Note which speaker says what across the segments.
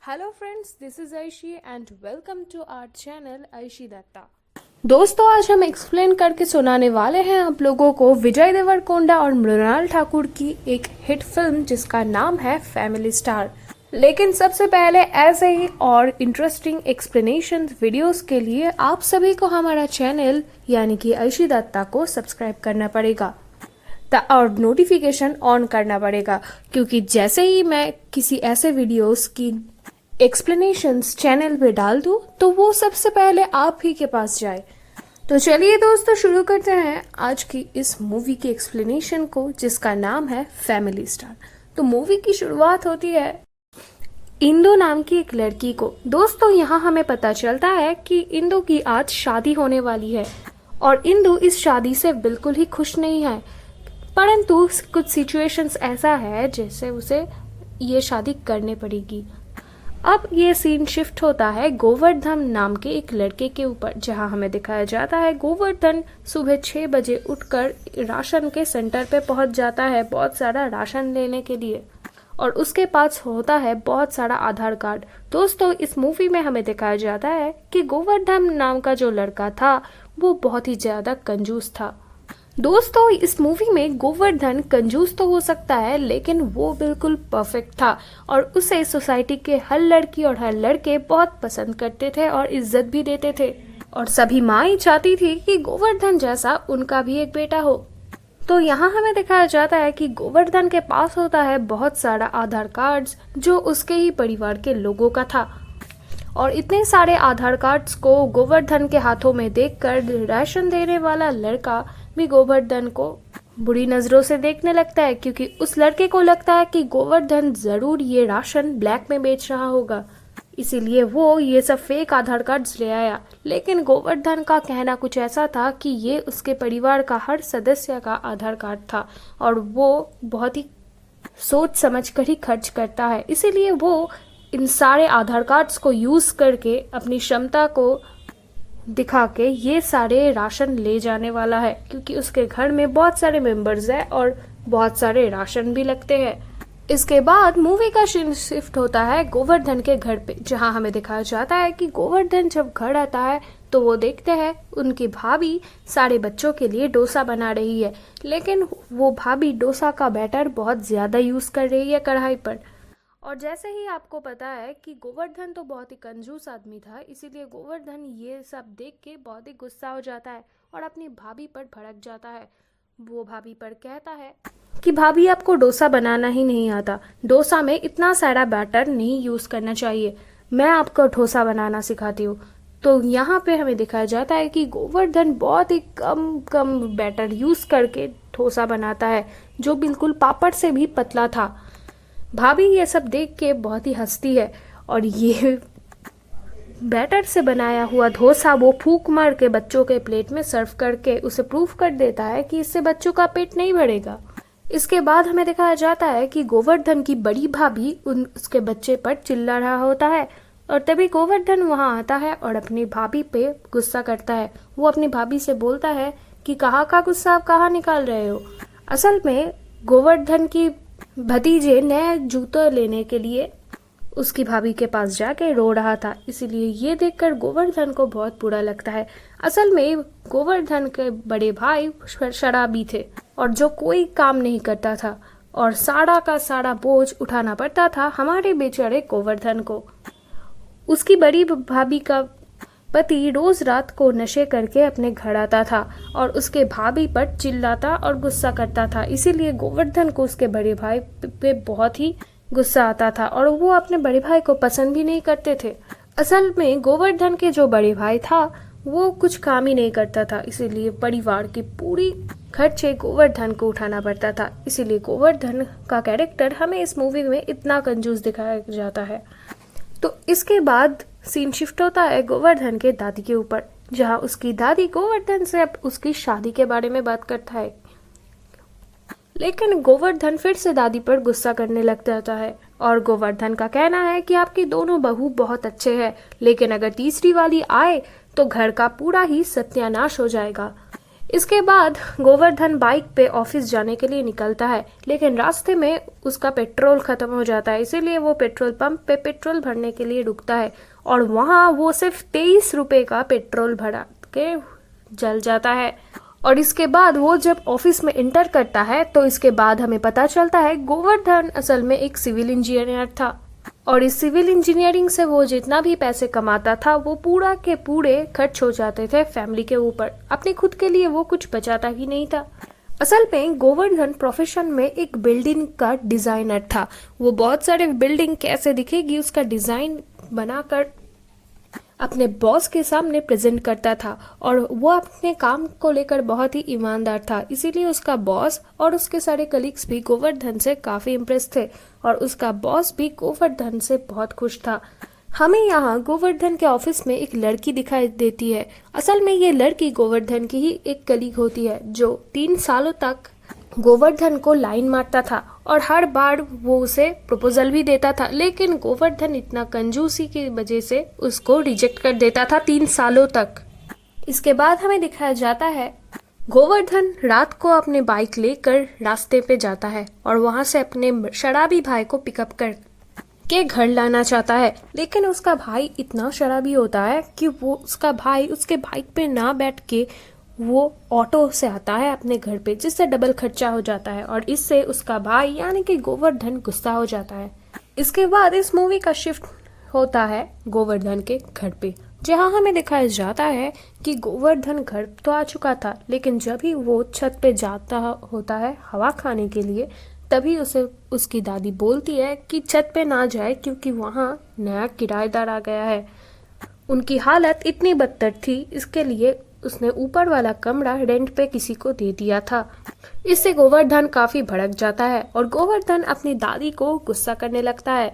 Speaker 1: Hello friends, this is Aishi and welcome to our channel Aishi Dutta. दोस्तों, आज हम एक्सप्लेन करके सुनाने वाले हैं आप लोगों को विजय देवरकोंडा और मृणाल ठाकुर की एक हिट फिल्म जिसका नाम है फैमिली स्टार। लेकिन सबसे पहले ऐसे ही और इंटरेस्टिंग एक्सप्लेनेशन वीडियोस के लिए आप सभी को हमारा चैनल यानी कि आयशी दत्ता को सब्सक्राइब करना पड़ेगा और नोटिफिकेशन ऑन करना पड़ेगा, क्योंकि जैसे ही मैं किसी ऐसे वीडियोस की एक्सप्लेनेशंस चैनल पे डाल दूँ तो वो सबसे पहले आप ही के पास जाए। तो चलिए दोस्तों, शुरू करते हैं आज की इस मूवी की एक्सप्लेनेशन को जिसका नाम है फैमिली स्टार। तो मूवी की शुरुआत होती है इंदु नाम की एक लड़की को। दोस्तों, यहाँ हमें पता चलता है कि इंदु की आज शादी होने वाली है और इंदु इस शादी से बिल्कुल ही खुश नहीं है, परंतु कुछ सिचुएशंस ऐसा है जैसे उसे ये शादी करनी पड़ेगी। अब ये सीन शिफ्ट होता है गोवर्धन नाम के एक लड़के के ऊपर, जहां हमें दिखाया जाता है गोवर्धन सुबह 6 बजे उठकर राशन के सेंटर पे पहुंच जाता है बहुत सारा राशन लेने के लिए, और उसके पास होता है बहुत सारा आधार कार्ड। दोस्तों, इस मूवी में हमें दिखाया जाता है कि गोवर्धन नाम का जो लड़का था वो बहुत ही ज्यादा कंजूस था। दोस्तों, इस मूवी में गोवर्धन कंजूस तो हो सकता है, लेकिन वो बिल्कुल परफेक्ट था और उसे सोसाइटी के हर लड़की और हर लड़के बहुत पसंद करते थे और इज्जत भी देते थे, और सभी माँ ही चाहती थी कि गोवर्धन जैसा उनका भी एक बेटा हो। तो यहाँ हमें दिखाया जाता है कि गोवर्धन के पास होता है बहुत सारा आधार कार्ड्स जो उसके ही परिवार के लोगों का था, और इतने सारे आधार कार्ड्स को गोवर्धन के हाथों में देखकर राशन देने वाला लड़का भी गोवर्धन को बुरी नजरों से देखने लगता है, क्योंकि उस लड़के को लगता है कि गोवर्धन जरूर ये राशन ब्लैक में बेच रहा होगा, इसीलिए वो ये सब फेक आधार कार्ड्स ले आया। लेकिन गोवर्धन का कहना कुछ ऐसा था कि ये उसके परिवार का हर सदस्य का आधार कार्ड था और वो बहुत ही सोच समझ कर ही खर्च करता है, इसीलिए वो इन सारे आधार कार्ड्स को यूज करके अपनी क्षमता को दिखा के ये सारे राशन ले जाने वाला है, क्योंकि उसके घर में बहुत सारे मेंबर्स हैं और बहुत सारे राशन भी लगते हैं। इसके बाद मूवी का सीन शिफ्ट होता है गोवर्धन के घर पे, जहां हमें दिखाया जाता है कि गोवर्धन जब घर आता है तो वो देखते हैं उनकी भाभी सारे बच्चों के लिए डोसा बना रही है, लेकिन वो भाभी डोसा का बैटर बहुत ज्यादा यूज कर रही है कढ़ाई पर। और जैसे ही आपको पता है कि गोवर्धन तो बहुत ही कंजूस आदमी था, इसीलिए गोवर्धन ये सब देख के बहुत ही गुस्सा हो जाता है और अपनी भाभी पर भड़क जाता है। वो भाभी पर कहता है कि भाभी, आपको डोसा बनाना ही नहीं आता, डोसा में इतना सारा बैटर नहीं यूज करना चाहिए, मैं आपको डोसा बनाना सिखाती हूँ। तो यहाँ पे हमें दिखाया जाता है कि गोवर्धन बहुत ही कम बैटर यूज करके डोसा बनाता है, जो बिल्कुल पापड़ से भी पतला था। भाभी ये सब देख के बहुत ही हंसती है और ये बैटर से बनाया हुआ डोसा वो फूंक मार के बच्चों के प्लेट में सर्व करके उसे प्रूफ कर देता है कि इससे बच्चों का पेट नहीं भरेगा। इसके बाद हमें दिखाया जाता है कि गोवर्धन की बड़ी भाभी उसके बच्चे पर चिल्ला रहा होता है, और तभी गोवर्धन वहां आता है और अपनी भाभी पे गुस्सा करता है। वो अपनी भाभी से बोलता है कि कहाँ का गुस्सा आप कहाँ निकाल रहे हो। असल में गोवर्धन की भतीजे नए जूते लेने के लिए उसकी भाभी के पास जाके रो रहा था, इसीलिए ये देखकर गोवर्धन को बहुत बुरा लगता है। असल में गोवर्धन के बड़े भाई शराबी थे और जो कोई काम नहीं करता था, और सारा का सारा बोझ उठाना पड़ता था हमारे बेचारे गोवर्धन को। उसकी बड़ी भाभी का पति रोज रात को नशे करके अपने घर आता था और उसके भाभी पर चिल्लाता और गुस्सा करता था, इसीलिए गोवर्धन को उसके बड़े भाई पे बहुत ही गुस्सा आता था और वो अपने बड़े भाई को पसंद भी नहीं करते थे। असल में गोवर्धन के जो बड़े भाई था वो कुछ काम ही नहीं करता था, इसीलिए परिवार की पूरी खर्चे गोवर्धन को उठाना पड़ता था। इसीलिए गोवर्धन का कैरेक्टर हमें इस मूवी में इतना कंजूस दिखाया जाता है। तो इसके बाद सीन शिफ्ट होता है गोवर्धन के दादी के ऊपर, जहां उसकी दादी गोवर्धन से अब उसकी शादी के बारे में बात करता है, लेकिन गोवर्धन फिर से दादी पर गुस्सा करने लग जाता है और गोवर्धन का कहना है कि आपकी दोनों बहू बहुत अच्छे हैं, लेकिन अगर तीसरी वाली आए तो घर का पूरा ही सत्यानाश हो जाएगा। इसके बाद गोवर्धन बाइक पे ऑफिस जाने के लिए निकलता है, लेकिन रास्ते में उसका पेट्रोल खत्म हो जाता है, इसीलिए वो पेट्रोल पंप पे पेट्रोल भरने के लिए रुकता है और वहाँ वो सिर्फ 23 रुपए का पेट्रोल भरा के जल जाता है। और इसके बाद वो जब ऑफिस में इंटर करता है तो इसके बाद हमें पता चलता है गोवर्धन असल में एक सिविल इंजीनियर था और इस सिविल इंजीनियरिंग से वो जितना भी पैसे कमाता था वो पूरा के पूरे खर्च हो जाते थे फैमिली के ऊपर। अपने खुद के लिए वो कुछ बचाता ही नहीं था। असल में गोवर्धन प्रोफेशन में एक बिल्डिंग का डिजाइनर था। वो बहुत सारे बिल्डिंग कैसे दिखेगी उसका डिजाइन बनाकर अपने बॉस के सामने प्रेजेंट करता था और वो अपने काम को लेकर बहुत ही ईमानदार था, इसीलिए उसका बॉस और उसके सारे कलीग्स भी गोवर्धन से काफी इम्प्रेस थे और उसका बॉस भी गोवर्धन से बहुत खुश था। हमें यहाँ गोवर्धन के ऑफिस में एक लड़की दिखाई देती है। असल में ये लड़की गोवर्धन की ही एक कलीग होती है जो 3 सालों तक गोवर्धन को लाइन मारता था और हर बार वो उसे प्रपोजल भी देता था, लेकिन गोवर्धन इतना कंजूसी की वजह से उसको रिजेक्ट कर देता था 3 सालों तक। इसके बाद हमें दिखाया जाता है गोवर्धन रात को अपने बाइक लेकर रास्ते पे जाता है और वहां से अपने शराबी भाई को पिकअप कर के घर लाना चाहता है, लेकिन उसका भाई इतना शराबी होता है कि वो उसका भाई उसके बाइक पे ना बैठ के वो ऑटो से आता है अपने घर पे, जिससे डबल खर्चा हो जाता है और इससे उसका भाई यानी कि गोवर्धन गुस्सा हो जाता है। इसके बाद इस मूवी का शिफ्ट होता है गोवर्धन के घर पे, जहां हमें दिखाया जाता है कि गोवर्धन घर तो आ चुका था, लेकिन जब ही वो छत पे जाता होता है हवा खाने के लिए तभी उसे उसकी दादी बोलती है कि छत पे ना जाए क्योंकि वहां नया किराएदार आ गया है। उनकी हालत इतनी बदतर थी, इसके लिए उसने ऊपर वाला कमरा रेंट पे किसी को दे दिया था। इससे गोवर्धन काफी भड़क जाता है और गोवर्धन अपनी दादी को गुस्सा करने लगता है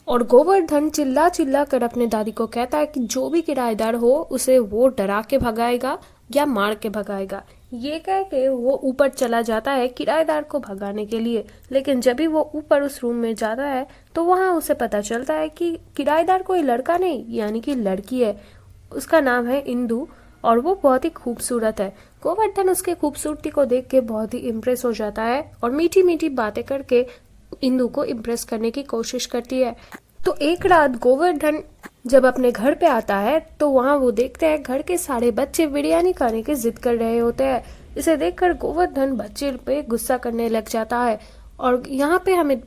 Speaker 1: और गोवर्धन चिल्ला चिल्ला कर अपने दादी को कहता है कि जो भी किराएदार हो उसे वो डरा के भगाएगा या मार के भगाएगा। ये कह के वो ऊपर चला जाता है किराएदार को भगाने के लिए, लेकिन जब भी वो ऊपर उस रूम में जाता है तो वहाँ उसे पता चलता है कि किराएदार कोई लड़का नहीं यानी कि लड़की है। उसका नाम है इंदु और वो बहुत ही खूबसूरत है। गोवर्धन उसके खूबसूरती को देख के बहुत ही इम्प्रेस हो जाता है और मीठी मीठी बातें करके इंदु को इम्प्रेस करने की कोशिश करती है। तो एक रात गोवर्धन जब अपने घर पे आता है तो वहाँ वो देखते हैं घर के सारे बच्चे बिरयानी खाने की जिद कर रहे होते हैं। इसे देखकर गोवर्धन बच्चे पे गुस्सा करने लग जाता है और यहाँ पे हमें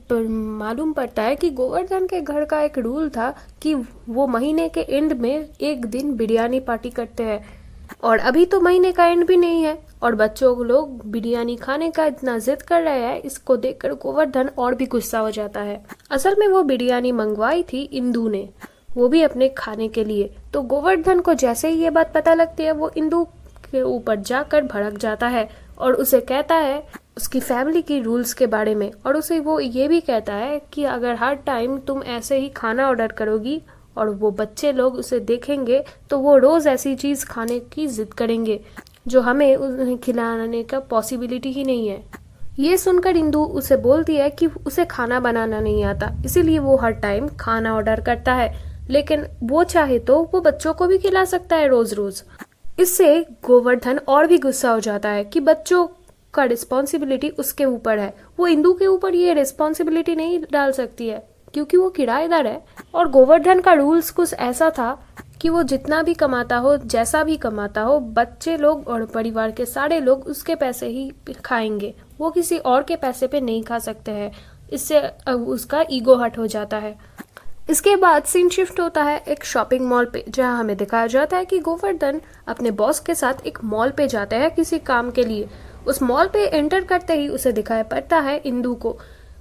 Speaker 1: मालूम पड़ता है कि गोवर्धन के घर का एक रूल था कि वो महीने के एंड में एक दिन बिरयानी पार्टी करते हैं और अभी तो महीने का एंड भी नहीं है और बच्चों लोग बिरयानी खाने का इतना जिद कर रहे हैं। इसको देखकर गोवर्धन और भी गुस्सा हो जाता है। असल में वो बिरयानी मंगवाई थी इंदु ने, वो भी अपने खाने के लिए। तो गोवर्धन को जैसे ही ये बात पता लगती है वो इंदु के ऊपर जाकर भड़क जाता है और उसे कहता है उसकी फैमिली की रूल्स के बारे में और उसे वो ये भी कहता है कि अगर हर टाइम तुम ऐसे ही खाना ऑर्डर करोगी और वो बच्चे लोग उसे देखेंगे तो वो रोज ऐसी चीज खाने की जिद करेंगे जो हमें उन्हें खिलाने का पॉसिबिलिटी ही नहीं है। ये सुनकर इंदु उसे बोलती है कि उसे खाना बनाना नहीं आता, इसीलिए वो हर टाइम खाना ऑर्डर करता है, लेकिन वो चाहे तो वो बच्चों को भी खिला सकता है रोज रोज। इससे गोवर्धन और भी गुस्सा हो जाता है कि बच्चों का रिस्पॉन्सिबिलिटी उसके ऊपर है, वो इंदु के ऊपर ये रिस्पॉन्सिबिलिटी नहीं डाल सकती है क्योंकि वो किराएदार है। और गोवर्धन का रूल्स कुछ ऐसा था कि वो जितना भी कमाता हो जैसा भी कमाता हो बच्चे लोग और परिवार के सारे लोग उसके पैसे ही खाएंगे, वो किसी और के पैसे पे नहीं खा सकते हैं। इससे उसका ईगो हर्ट हो जाता है। इसके बाद सीन शिफ्ट होता है एक शॉपिंग मॉल पे, जहां हमें दिखाया जाता है कि गोवर्धन अपने बॉस के साथ एक मॉल पे जाते हैं किसी काम के लिए। उस मॉल पे एंटर करते ही उसे दिखाई पड़ता है इंदु को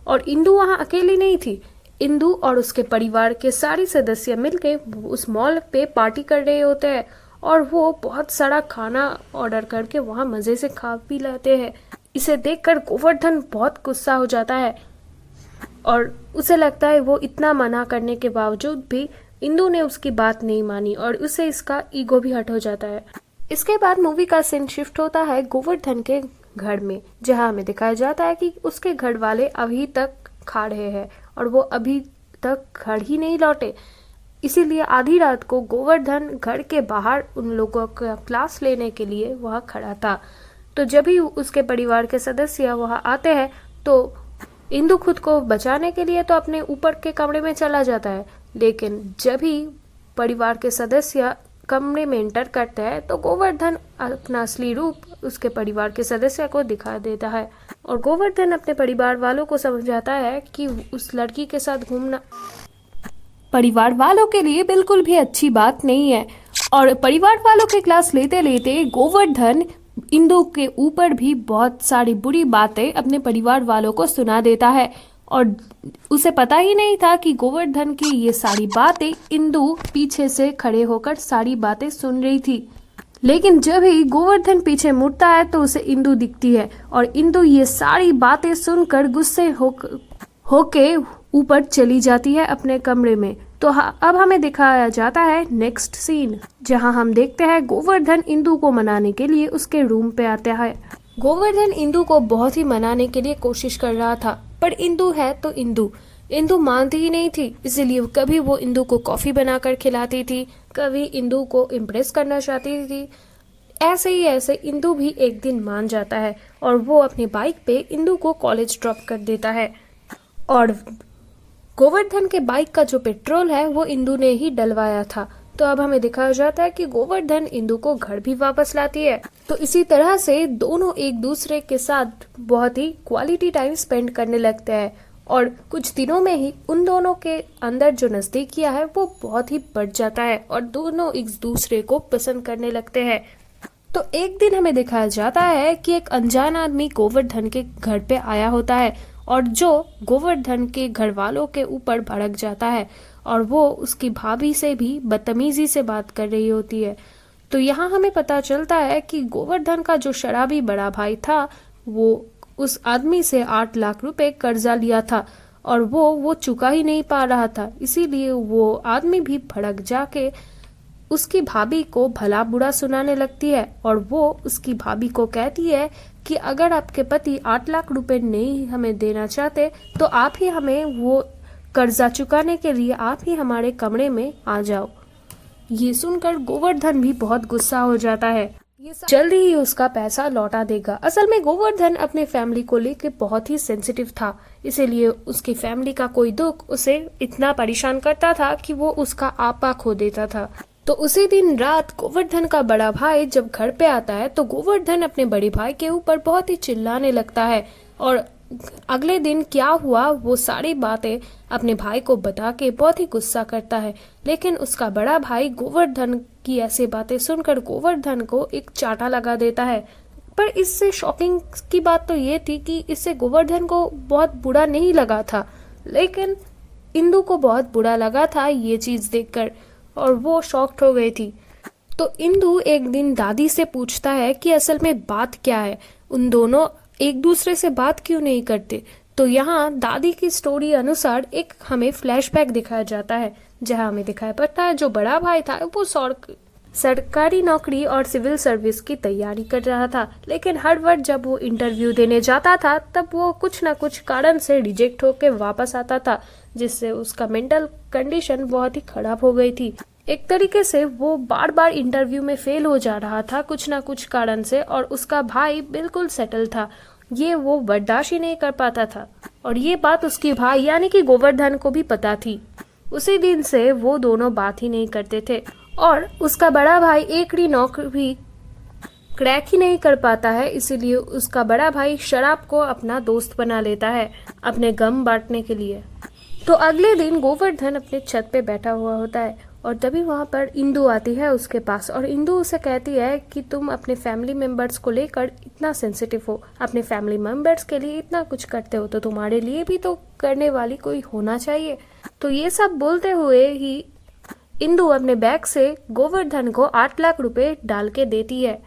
Speaker 1: और इंदु वहां अकेली नहीं थी। इंदु और उसके परिवार के सारे सदस्य मिलके उस मॉल पे पार्टी कर रहे होते हैं और वो बहुत सारा खाना ऑर्डर करके वहां मजे से खा पी लेते हैं। इसे देखकर गोवर्धन बहुत गुस्सा हो जाता है और उसे लगता है वो इतना मना करने के बावजूद भी इंदु ने उसकी बात नहीं मानी और उसे इसका ईगो भी हट हो जाता है। इसके बाद मूवी का सीन शिफ्ट होता है गोवर्धन के घर में, जहां हमें दिखाया जाता है कि उसके घर वाले अभी तक खा रहे हैं और वो अभी तक घर ही नहीं लौटे। इसीलिए आधी रात को गोवर्धन घर के बाहर उन लोगों का क्लास लेने के लिए वहाँ खड़ा था। तो जब भी उसके परिवार के सदस्य वहाँ आते हैं तो इंदु खुद को बचाने के लिए तो अपने ऊपर के कमरे में चला जाता है, लेकिन जब भी परिवार के सदस्य कमरे में एंटर करते हैं तो गोवर्धन अपना असली रूप उसके परिवार के सदस्य को दिखा देता है और गोवर्धन अपने परिवार वालों को समझाता है कि उस लड़की के साथ घूमना परिवार वालों के लिए बिल्कुल भी अच्छी बात नहीं है। और परिवार वालों के क्लास लेते लेते गोवर्धन इंदु के ऊपर भी बहुत सारी बुरी बातें अपने परिवार वालों को सुना देता है और उसे पता ही नहीं था कि गोवर्धन की ये सारी बातें इंदु पीछे से खड़े होकर सारी बातें सुन रही थी। लेकिन जब ही गोवर्धन पीछे मुड़ता है तो उसे इंदु दिखती है और इंदु ये सारी बातें सुनकर गुस्से होके ऊपर चली जाती है अपने कमरे में। तो अब हमें दिखाया जाता है नेक्स्ट सीन, जहां हम देखते हैं गोवर्धन इंदु को मनाने के लिए उसके रूम पे आता है। गोवर्धन इंदु को बहुत ही मनाने के लिए कोशिश कर रहा था, पर इंदु है तो इंदु मानती ही नहीं थी। इसीलिए कभी वो इंदु को कॉफी बनाकर खिलाती थी, कभी इंदु को इम्प्रेस करना चाहती थी। ऐसे इंदु भी एक दिन मान जाता है और वो अपनी बाइक पे इंदु को कॉलेज ड्रॉप कर देता है और गोवर्धन के बाइक का जो पेट्रोल है वो इंदु ने ही डलवाया था। तो अब हमें दिखाया जाता है कि गोवर्धन इंदु को घर भी वापस लाती है। तो इसी तरह से दोनों एक दूसरे के साथ बहुत ही क्वालिटी टाइम स्पेंड करने लगते हैं और कुछ दिनों में ही उन दोनों के अंदर जो नजदीकियां है वो बहुत ही बढ़ जाता है और दोनों एक दूसरे को पसंद करने लगते हैं। तो एक दिन हमें दिखाया जाता है कि एक अनजान आदमी गोवर्धन के घर पे आया होता है और जो गोवर्धन के घर वालों के ऊपर भड़क जाता है और वो उसकी भाभी से भी बदतमीजी से बात कर रही होती है। तो यहाँ हमें पता चलता है कि गोवर्धन का जो शराबी बड़ा भाई था वो उस आदमी से 8 लाख रुपए कर्जा लिया था और वो चुका ही नहीं पा रहा था। इसीलिए वो आदमी भी भड़क जाके उसकी भाभी को भला बुरा सुनाने लगती है और वो उसकी भाभी को कहती है कि अगर आपके पति 8 लाख रुपए नहीं हमें देना चाहते तो आप ही हमें वो कर्जा चुकाने के लिए आप ही हमारे कमरे में आ जाओ। ये सुनकर गोवर्धन भी बहुत गुस्सा हो जाता है, ये जल्दी ही उसका पैसा लौटा देगा। असल में गोवर्धन अपने फैमिली को लेकर बहुत ही सेंसिटिव था, इसीलिए उसकी फैमिली का कोई दुख उसे इतना परेशान करता था कि वो उसका आपा खो देता था। तो उसी दिन रात गोवर्धन का बड़ा भाई जब घर पे आता है तो गोवर्धन अपने बड़े भाई के ऊपर बहुत ही चिल्लाने लगता है और अगले दिन क्या हुआ वो सारी बातें अपने भाई को बता के बहुत ही गुस्सा करता है। लेकिन उसका बड़ा भाई गोवर्धन की ऐसी बातें सुनकर गोवर्धन को एक चाटा लगा देता है। पर इससे शॉकिंग की बात तो ये थी कि इससे गोवर्धन को बहुत बुरा नहीं लगा था, लेकिन इंदु को बहुत बुरा लगा था ये चीज देखकर और वो शॉक्ड हो गई थी। तो इंदु एक दिन दादी से पूछता है कि असल में बात क्या है, उन दोनों एक दूसरे से बात क्यों नहीं करते। तो यहाँ दादी की स्टोरी अनुसार एक हमें फ्लैशबैक दिखाया जाता है जहाँ हमें दिखाया पड़ता है जो बड़ा भाई था वो सरकारी नौकरी और सिविल सर्विस की तैयारी कर रहा था, लेकिन हर बार जब वो इंटरव्यू देने जाता था तब वो कुछ न कुछ कारण से रिजेक्ट होकर वापस आता था, जिससे उसका मेंटल कंडीशन बहुत ही खराब हो गई थी। एक तरीके से वो बार बार इंटरव्यू में फेल हो जा रहा था कुछ न कुछ कारण से और उसका भाई बिल्कुल सेटल था, ये वो बर्दाश्त ही नहीं कर पाता था और ये बात उसके भाई यानी कि गोवर्धन को भी पता थी। उसी दिन से वो दोनों बात ही नहीं करते थे और उसका बड़ा भाई एक नौकरी क्रैक ही नहीं कर पाता है, इसीलिए उसका बड़ा भाई शराब को अपना दोस्त बना लेता है अपने गम बांटने के लिए। तो अगले दिन गोवर्धन अपने छत पे बैठा हुआ होता है और तभी वहाँ पर इंदु आती है उसके पास और इंदु उसे कहती है कि तुम अपने फैमिली मेंबर्स को लेकर इतना सेंसिटिव हो, अपने फैमिली मेंबर्स के लिए इतना कुछ करते हो तो तुम्हारे लिए भी तो करने वाली कोई होना चाहिए। तो ये सब बोलते हुए ही इंदु अपने बैग से गोवर्धन को 8 लाख रुपए डाल के देती है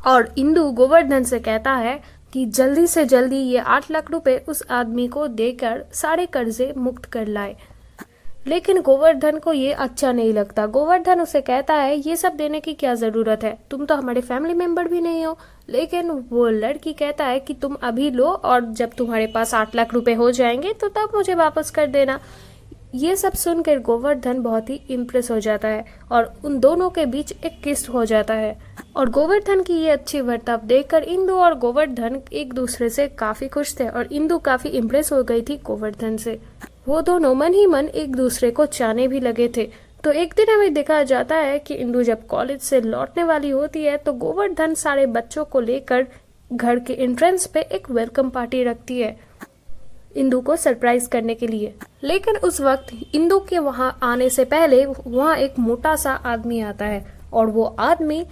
Speaker 1: और इंदु गोवर्धन से कहता है कि जल्दी से जल्दी ये 8 लाख रुपए उस आदमी को देकर सारे कर्जे मुक्त कर लाए। लेकिन गोवर्धन को ये अच्छा नहीं लगता। गोवर्धन उसे कहता है ये सब देने की क्या जरूरत है, तुम तो हमारे फैमिली मेंबर भी नहीं हो। लेकिन वो लड़की कहता है कि तुम अभी लो और जब तुम्हारे पास 8 लाख रुपए हो जाएंगे तो तब मुझे वापस कर देना। ये सब सुनकर गोवर्धन बहुत ही इम्प्रेस हो जाता है और उन दोनों के बीच एक किस हो जाता है। और गोवर्धन की ये अच्छी बर्ताव देखकर इंदु और गोवर्धन एक दूसरे से काफी खुश थे और इंदु काफी इम्प्रेस हो गई थी गोवर्धन से। वो दोनों मन ही मन एक दूसरे को चाहने भी लगे थे। तो एक दिन हमें देखा जाता है कि इंदु जब कॉलेज से लौटने वाली होती है तो गोवर्धन सारे बच्चों को लेकर घर के एंट्रेंस पे एक वेलकम पार्टी रखती है इंदु को सरप्राइज करने के लिए। लेकिन उस वक्त इंदु के वहां आने से पहले वहां एक मोटा सा आदमी आता है और वो आदमी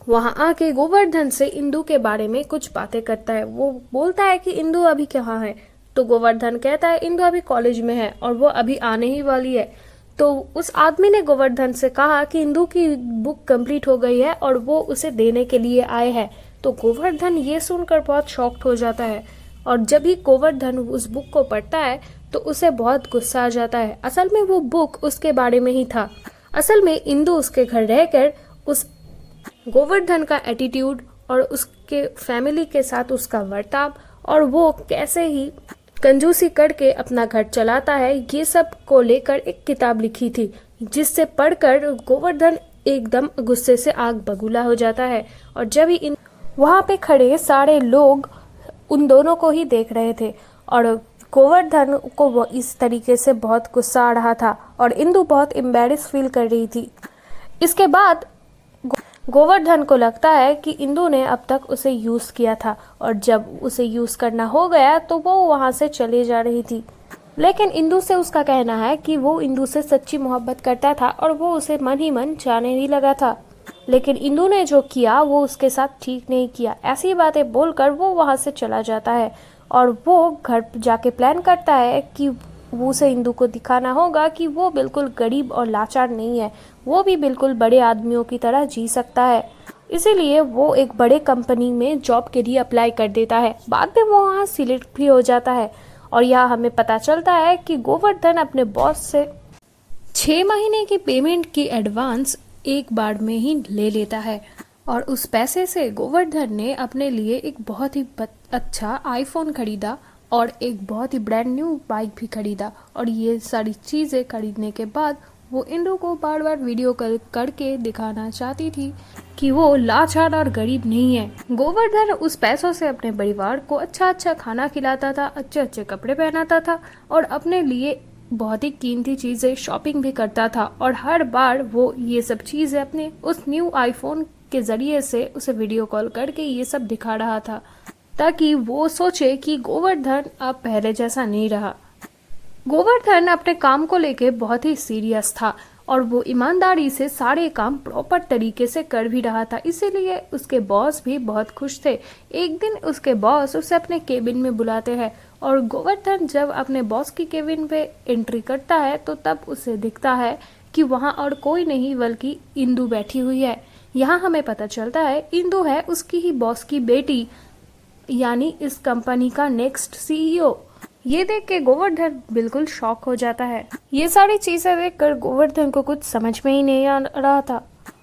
Speaker 1: वहां आके गोवर्धन से इंदु के बारे में कुछ बातें करता है। वो बोलता है कि इंदु अभी कहाँ है, तो गोवर्धन कहता है इंदु अभी कॉलेज में है और वो अभी आने ही वाली है। तो उस आदमी ने गोवर्धन से कहा कि इंदु की बुक कंप्लीट हो गई है और वो उसे देने के लिए आए हैं। तो गोवर्धन ये सुनकर बहुत शॉक्ड हो जाता है और जब ही गोवर्धन उस बुक को पढ़ता है तो उसे बहुत गुस्सा आ जाता है। असल में वो बुक उसके बारे में ही था। असल में इंदु उसके घर रहकर उस गोवर्धन का एटीट्यूड और उसके फैमिली के साथ उसका बर्ताव और वो कैसे ही कंजूसी करके अपना घर चलाता है, ये सब को लेकर एक किताब लिखी थी, जिससे पढ़कर गोवर्धन एकदम गुस्से से आग बबूला हो जाता है। और जब ही वहां पे खड़े सारे लोग उन दोनों को ही देख रहे थे और गोवर्धन को वो इस तरीके से बहुत गुस्सा आ रहा था और इंदु बहुत एम्बैरेस फील कर रही थी। इसके बाद गोवर्धन को लगता है कि इंदु ने अब तक उसे यूज किया था और जब उसे यूज करना हो गया तो वो वहां से चले जा रही थी। लेकिन इंदु से उसका कहना है कि वो इंदु से सच्ची मोहब्बत करता था और वो उसे मन ही मन चाहने ही लगा था। लेकिन इंदु ने जो किया वो उसके साथ ठीक नहीं किया। ऐसी बातें बोलकर वो वहां से चला जाता है और वो घर जाके प्लान करता है कि वो उसे इंदु को दिखाना होगा कि वो बिल्कुल गरीब और लाचार नहीं है, वो भी बिल्कुल बड़े आदमियों की तरह जी सकता है। इसीलिए वो एक बड़े कंपनी में जॉब के लिए अप्लाई कर देता है। बाद में वो वहाँ सिलेक्ट भी हो जाता है और यहाँ हमें पता चलता है कि गोवर्धन अपने बॉस से 6 महीने की पेमेंट की एडवांस एक बार में ही ले लेता है और उस पैसे से गोवर्धन ने अपने लिए एक बहुत ही अच्छा आईफोन खरीदा और एक बहुत ही ब्रांड न्यू बाइक भी खरीदा। और ये सारी चीजें खरीदने के बाद वो इंदु को बार बार वीडियो कॉल करके दिखाना चाहती थी कि वो लाचार और गरीब नहीं है। गोवर्धन उस पैसों से अपने परिवार को अच्छा अच्छा खाना खिलाता था, अच्छे अच्छे कपड़े पहनाता था और अपने लिए बहुत ही कीमती चीजें शॉपिंग भी करता था। और हर बार वो ये सब चीजें अपने उस न्यू आईफोन के जरिए से उसे वीडियो कॉल करके ये सब दिखा रहा था ताकि वो सोचे कि गोवर्धन अब पहले जैसा नहीं रहा। गोवर्धन अपने काम को लेके बहुत ही सीरियस था और वो ईमानदारी से सारे काम प्रॉपर तरीके से कर भी रहा था, इसीलिए उसके बॉस भी बहुत खुश थे। एक दिन उसके बॉस उसे अपने केबिन में बुलाते हैं और गोवर्धन जब अपने बॉस की केबिन पे एंट्री करता है तो तब उसे दिखता है कि वहाँ और कोई नहीं बल्कि इंदु बैठी हुई है। यहाँ हमें पता चलता है इंदु है उसकी ही बॉस की बेटी, यानी इस कंपनी का नेक्स्ट सीईओ। ये देख के गोवर्धन बिल्कुल शॉक हो जाता है। ये सारी चीजें देखकर गोवर्धन को कुछ समझ में ही नहीं आ रहा था।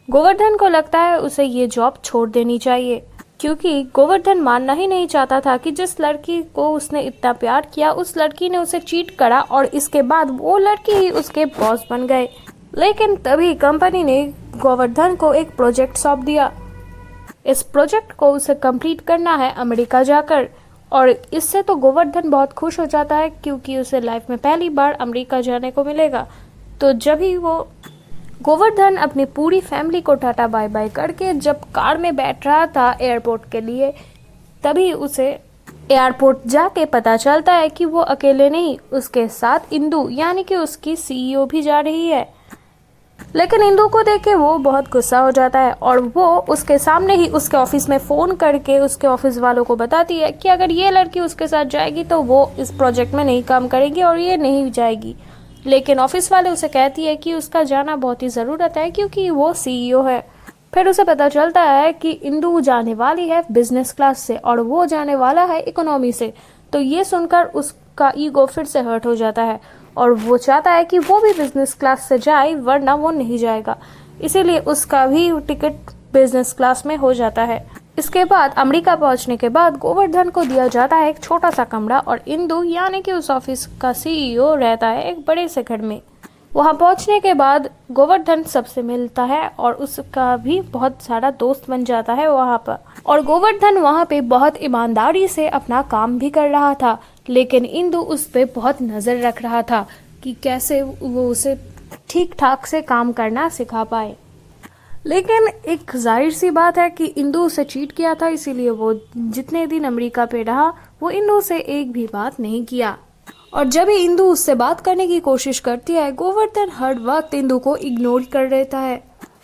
Speaker 1: गोवर्धन को लगता है उसे ये जॉब छोड़ देनी चाहिए क्योंकि गोवर्धन मानना ही नहीं चाहता था कि जिस लड़की को उसने इतना प्यार किया उस लड़की ने उसे चीट करा और इसके बाद वो लड़की ही उसके बॉस बन गए। लेकिन तभी कंपनी ने गोवर्धन को एक प्रोजेक्ट सौंप दिया। इस प्रोजेक्ट को उसे कंप्लीट करना है अमेरिका जाकर और इससे तो गोवर्धन बहुत खुश हो जाता है क्योंकि उसे लाइफ में पहली बार अमेरिका जाने को मिलेगा। तो जब ही वो गोवर्धन अपनी पूरी फैमिली को टाटा बाय बाय करके जब कार में बैठ रहा था एयरपोर्ट के लिए, तभी उसे एयरपोर्ट जाके पता चलता है कि वो अकेले नहीं, उसके साथ इंदु यानी कि उसकी सीईओ भी जा रही है। लेकिन इंदु को देख के वो बहुत गुस्सा हो जाता है और वो उसके सामने ही उसके ऑफिस में फोन करके उसके ऑफिस वालों को बताती है कि अगर ये लड़की उसके साथ जाएगी तो वो इस प्रोजेक्ट में नहीं काम करेगी और ये नहीं जाएगी। लेकिन ऑफिस वाले उसे कहती है कि उसका जाना बहुत ही ज़रूरत है क्योंकि वो सीईओ है। फिर उसे पता चलता है कि इंदु जाने वाली है बिजनेस क्लास से और वो जाने वाला है इकोनॉमी से। तो ये सुनकर उसका ईगो फिर से हर्ट हो जाता है और वो चाहता है कि वो भी बिजनेस क्लास से जाए वरना वो नहीं जाएगा। इसीलिए उसका भी टिकट बिजनेस क्लास में हो जाता है। इसके बाद अमेरिका पहुंचने के बाद गोवर्धन को दिया जाता है एक छोटा सा कमरा और इंदु यानी कि उस ऑफिस का सीईओ रहता है एक बड़े से घर में। वहां पहुंचने के बाद गोवर्धन सबसे मिलता है और उसका भी बहुत सारा दोस्त बन जाता है वहां पर। और गोवर्धन वहां पे बहुत ईमानदारी से अपना काम भी कर रहा था, लेकिन इंदु उस पे बहुत नजर रख रहा था कि कैसे वो उसे ठीक ठाक से काम करना सिखा पाए। लेकिन एक जाहिर सी बात है कि इंदु उसे चीट किया था, इसीलिए वो जितने दिन अमेरिका पे रहा वो इंदु से एक भी बात नहीं किया। और जब भी इंदु उससे बात करने की कोशिश करती है, गोवर्धन हर वक्त इंदु को इग्नोर कर देता है।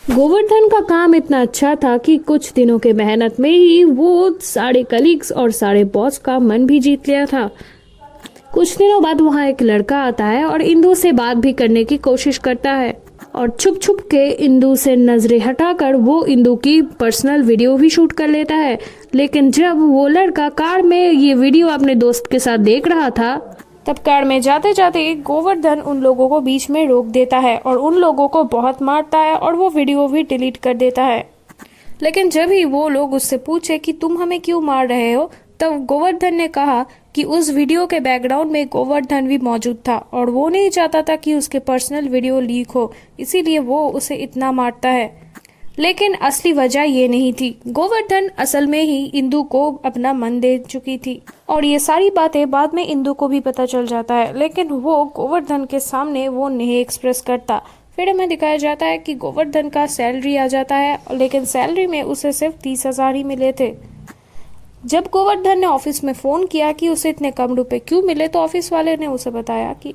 Speaker 1: गोवर्धन का काम इतना अच्छा था कि कुछ दिनों के मेहनत में ही वो सारे कलीग्स और सारे बॉस का मन भी जीत लिया था। कुछ दिनों बाद वहाँ एक लड़का आता है और इंदु से बात भी करने की कोशिश करता है और छुप छुप के इंदु से नजरें हटाकर वो इंदु की पर्सनल वीडियो भी शूट कर लेता है। लेकिन जब वो लड़का कार में ये वीडियो अपने दोस्त के साथ देख रहा था, तब कार में जाते जाते गोवर्धन उन लोगों को बीच में रोक देता है और उन लोगों को बहुत मारता है और वो वीडियो भी डिलीट कर देता है। लेकिन जब ही वो लोग उससे पूछे कि तुम हमें क्यों मार रहे हो, तब गोवर्धन ने कहा कि उस वीडियो के बैकग्राउंड में गोवर्धन भी मौजूद था और वो नहीं चाहता था कि उसके पर्सनल वीडियो लीक हो, इसीलिए वो उसे इतना मारता है। लेकिन असली वजह ये नहीं थी, गोवर्धन असल में ही इंदु को अपना मन दे चुकी थी और ये सारी बातें बाद में इंदु को भी पता चल जाता है, लेकिन वो गोवर्धन के सामने वो नहीं एक्सप्रेस करता। फिर हमें दिखाया जाता है कि गोवर्धन का सैलरी आ जाता है, लेकिन सैलरी में उसे सिर्फ 30,000 ही मिले थे। जब गोवर्धन ने ऑफिस में फोन किया कि उसे इतने कम रुपए क्यों मिले, तो ऑफिस वाले ने उसे बताया कि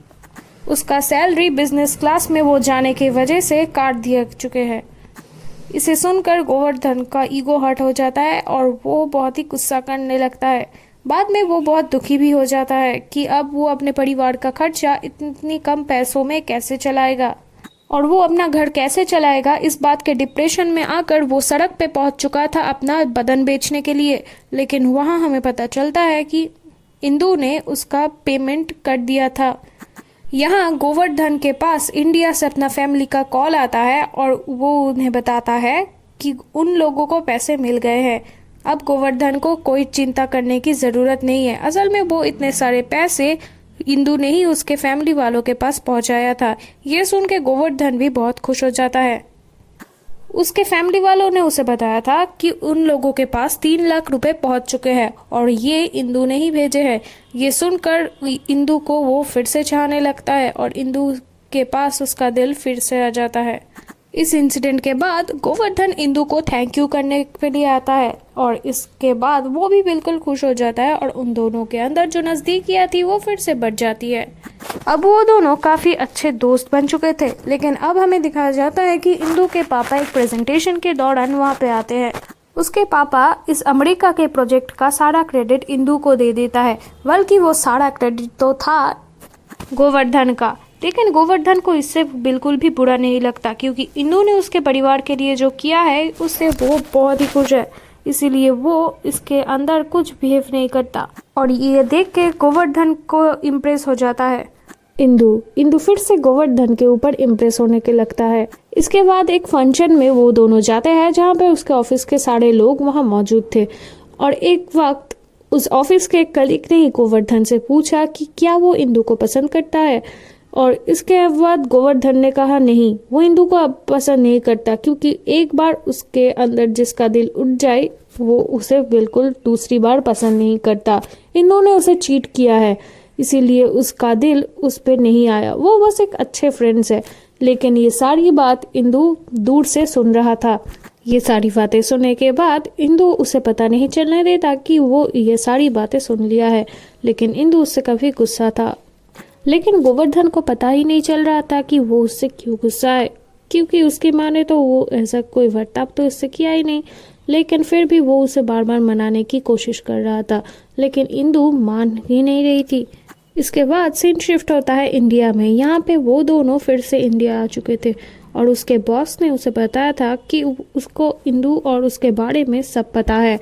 Speaker 1: उसका सैलरी बिजनेस क्लास में वो जाने की वजह से काट दिया चुके हैं। इसे सुनकर गोवर्धन का ईगो हर्ट हो जाता है और वो बहुत ही गुस्सा करने लगता है। बाद में वो बहुत दुखी भी हो जाता है कि अब वो अपने परिवार का खर्चा इतनी कम पैसों में कैसे चलाएगा और वो अपना घर कैसे चलाएगा। इस बात के डिप्रेशन में आकर वो सड़क पे पहुंच चुका था अपना बदन बेचने के लिए, लेकिन वहां हमें पता चलता है कि इंदु ने उसका पेमेंट कर दिया था। यहाँ गोवर्धन के पास इंडिया से अपना फैमिली का कॉल आता है और वो उन्हें बताता है कि उन लोगों को पैसे मिल गए हैं। अब गोवर्धन को कोई चिंता करने की जरूरत नहीं है। असल में वो इतने सारे पैसे इंदु ने ही उसके फैमिली वालों के पास पहुंचाया था। ये सुन के गोवर्धन भी बहुत खुश हो जाता है। उसके फैमिली वालों ने उसे बताया था कि उन लोगों के पास 3 लाख रुपए पहुंच चुके हैं और ये इंदु ने ही भेजे हैं। ये सुनकर इंदु को वो फिर से चाहने लगता है और इंदु के पास उसका दिल फिर से आ जाता है। इस इंसिडेंट के बाद गोवर्धन इंदु को थैंक यू करने के लिए आता है और इसके बाद वो भी बिल्कुल खुश हो जाता है और उन दोनों के अंदर जो नजदीकियां थी वो फिर से बढ़ जाती है। अब वो दोनों काफी अच्छे दोस्त बन चुके थे, लेकिन अब हमें दिखाया जाता है कि इंदु के पापा एक प्रेजेंटेशन के दौरान वहाँ पे आते हैं। उसके पापा इस अमेरिका के प्रोजेक्ट का सारा क्रेडिट इंदु को दे देता है, बल्कि वो सारा क्रेडिट तो था गोवर्धन का। लेकिन गोवर्धन को इससे बिल्कुल भी बुरा नहीं लगता, क्योंकि इंदु ने उसके परिवार के लिए जो किया है उससे वो बहुत ही खुश है, इसीलिए वो इसके अंदर कुछ बिहेव नहीं करता। और ये देख के गोवर्धन को इम्प्रेस हो जाता है। इंदु फिर से गोवर्धन के ऊपर इम्प्रेस होने के लगता है। इसके बाद एक फंक्शन में वो दोनों जाते हैं जहाँ पे उसके ऑफिस के सारे लोग वहाँ मौजूद थे और एक वक्त उस ऑफिस के कलीग ने ही गोवर्धन से पूछा कि क्या वो इंदु को पसंद करता है, और इसके बाद गोवर्धन ने कहा नहीं, वो इंदु को अब पसंद नहीं करता, क्योंकि एक बार उसके अंदर जिसका दिल उठ जाए वो उसे बिल्कुल दूसरी बार पसंद नहीं करता। इंदु ने उसे चीट किया है, इसीलिए उसका दिल उस पर नहीं आया। वो बस एक अच्छे फ्रेंड्स है। लेकिन ये सारी बात इंदु दूर से सुन रहा था। ये सारी बातें सुनने के बाद इंदु उसे पता नहीं चलने देता कि वो ये सारी बातें सुन लिया है, लेकिन इंदु उससे काफी गुस्सा था। लेकिन गोवर्धन को पता ही नहीं चल रहा था कि वो उससे क्यों गुस्सा है, क्योंकि उसकी माँ ने तो वो ऐसा कोई बर्ताव तो इससे किया ही नहीं। लेकिन फिर भी वो उसे बार बार मनाने की कोशिश कर रहा था, लेकिन इंदु मान ही नहीं रही थी। इसके बाद सीन शिफ्ट होता है इंडिया में। यहाँ पे वो दोनों फिर से इंडिया आ चुके थे और उसके बॉस ने उसे बताया था कि उसको इंदु और उसके बारे में सब पता है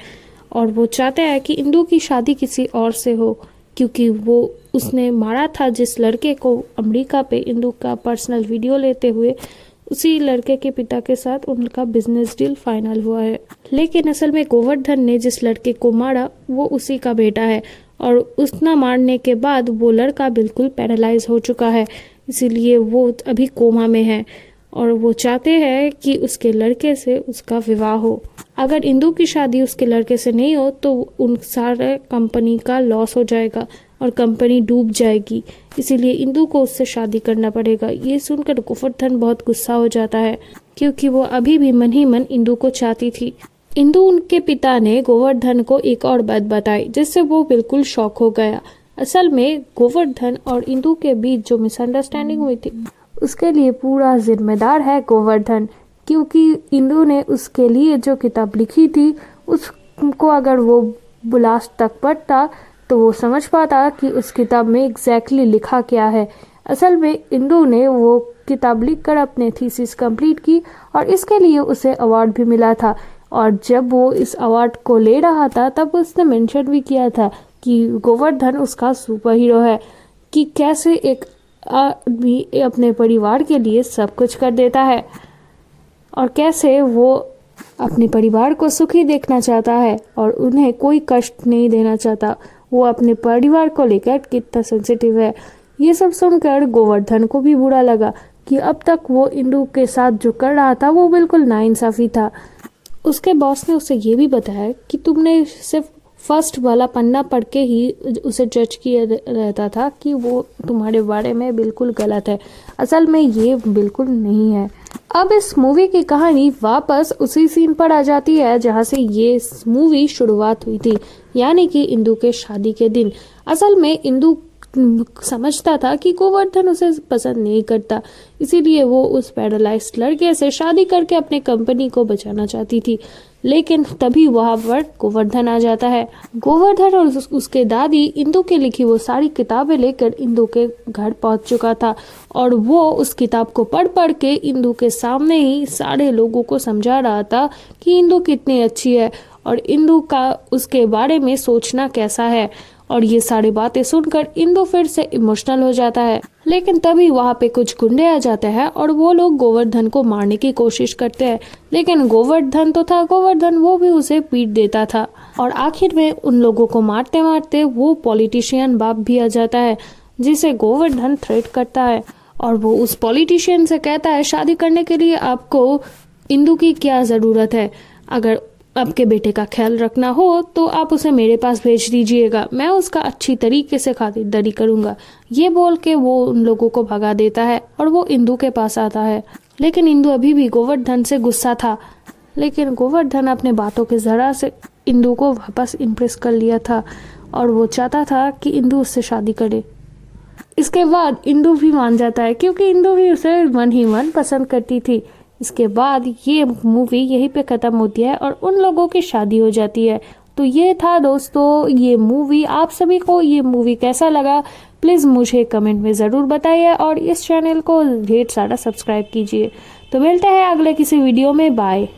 Speaker 1: और वो चाहते हैं कि इंदु की शादी किसी और से हो, क्योंकि वो उसने मारा था जिस लड़के को अमेरिका पे इंदु का पर्सनल वीडियो लेते हुए, उसी लड़के के पिता के साथ उनका बिजनेस डील फाइनल हुआ है। लेकिन असल में गोवर्धन ने जिस लड़के को मारा वो उसी का बेटा है और उसना मारने के बाद वो लड़का बिल्कुल पैरालाइज हो चुका है, इसीलिए वो अभी कोमा में है और वो चाहते हैं कि उसके लड़के से उसका विवाह हो। अगर इंदु की शादी उसके लड़के से नहीं हो तो उन सारे कंपनी का लॉस हो जाएगा और कंपनी डूब जाएगी, इसीलिए इंदु को उससे शादी करना पड़ेगा। ये सुनकर गोवर्धन बहुत गुस्सा हो जाता है क्योंकि वो अभी भी मन ही मन इंदु को चाहती थी। इंदु उनके पिता ने गोवर्धन को एक और बात बताई जिससे वो बिल्कुल शॉक हो गया। असल में गोवर्धन और इंदु के बीच जो मिसअंडरस्टैंडिंग हुई थी उसके लिए पूरा जिम्मेदार है गोवर्धन, क्योंकि इंदु ने उसके लिए जो किताब लिखी थी उसको अगर वो लास्ट तक पढ़ता तो वो समझ पाता कि उस किताब में एग्जैक्टली लिखा क्या है। असल में इंदु ने वो किताब लिखकर अपने थीसिस कंप्लीट की और इसके लिए उसे अवार्ड भी मिला था। और जब वो इस अवार्ड को ले रहा था तब उसने मेंशन भी किया था कि गोवर्धन उसका सुपर हीरो है, कि कैसे एक आदमी अपने परिवार के लिए सब कुछ कर देता है और कैसे वो अपने परिवार को सुखी देखना चाहता है और उन्हें कोई कष्ट नहीं देना चाहता। वो अपने परिवार को लेकर कितना सेंसिटिव है। ये सब सुनकर गोवर्धन को भी बुरा लगा कि अब तक वो इंदु के साथ जो कर रहा था वो बिल्कुल नाइंसाफी था। उसके बॉस ने उसे ये भी बताया कि तुमने सिर्फ फर्स्ट वाला पन्ना पढ़ के ही उसे जज किया रहता था कि वो तुम्हारे बारे में बिल्कुल गलत है। असल में ये बिल्कुल नहीं है। अब इस मूवी की कहानी वापस उसी सीन पर आ जाती है जहां से ये मूवी शुरुआत हुई थी, यानी कि इंदु के शादी के दिन। असल में इंदु समझता था कि गोवर्धन उसे पसंद नहीं करता, इसीलिए वो उस पैरालाइज्ड लड़के से शादी करके अपने कंपनी को बचाना चाहती थी। लेकिन तभी वहां पर गोवर्धन आ जाता है। गोवर्धन और उसके दादी इंदु की लिखी वो सारी किताबें लेकर इंदु के घर पहुंच चुका था और वो उस किताब को पढ़ पढ़ के इंदु के सामने ही सारे लोगों को समझा रहा था कि इंदु कितनी अच्छी है और इंदु का उसके बारे में सोचना कैसा है। और ये सारी बातें सुनकर इंदु फिर से इमोशनल हो जाता है। लेकिन तभी वहाँ पे कुछ गुंडे आ जाते हैं और वो लोग गोवर्धन को मारने की कोशिश करते हैं, लेकिन गोवर्धन तो था गोवर्धन, वो भी उसे पीट देता था। और आखिर में उन लोगों को मारते मारते वो पॉलिटिशियन बाप भी आ जाता है जिसे गोवर्धन थ्रेट करता है और वो उस पॉलिटिशियन से कहता है शादी करने के लिए आपको इंदु की क्या जरूरत है, अगर आपके बेटे का ख्याल रखना हो तो आप उसे मेरे पास भेज दीजिएगा, मैं उसका अच्छी तरीके से खातिरदारी करूंगा। ये बोल के वो उन लोगों को भगा देता है और वो इंदु के पास आता है। लेकिन इंदु अभी भी गोवर्धन से गुस्सा था, लेकिन गोवर्धन अपने बातों के जरा से इंदु को वापस इम्प्रेस कर लिया था और वो चाहता था कि इंदु उससे शादी करे। इसके बाद इंदु भी मान जाता है क्योंकि इंदु भी उसे मन ही मन पसंद करती थी। इसके बाद ये मूवी यहीं पे ख़त्म होती है और उन लोगों की शादी हो जाती है। तो ये था दोस्तों ये मूवी। आप सभी को ये मूवी कैसा लगा प्लीज़ मुझे कमेंट में ज़रूर बताइए और इस चैनल को ढेर सारा सब्सक्राइब कीजिए। तो मिलते हैं अगले किसी वीडियो में। बाय।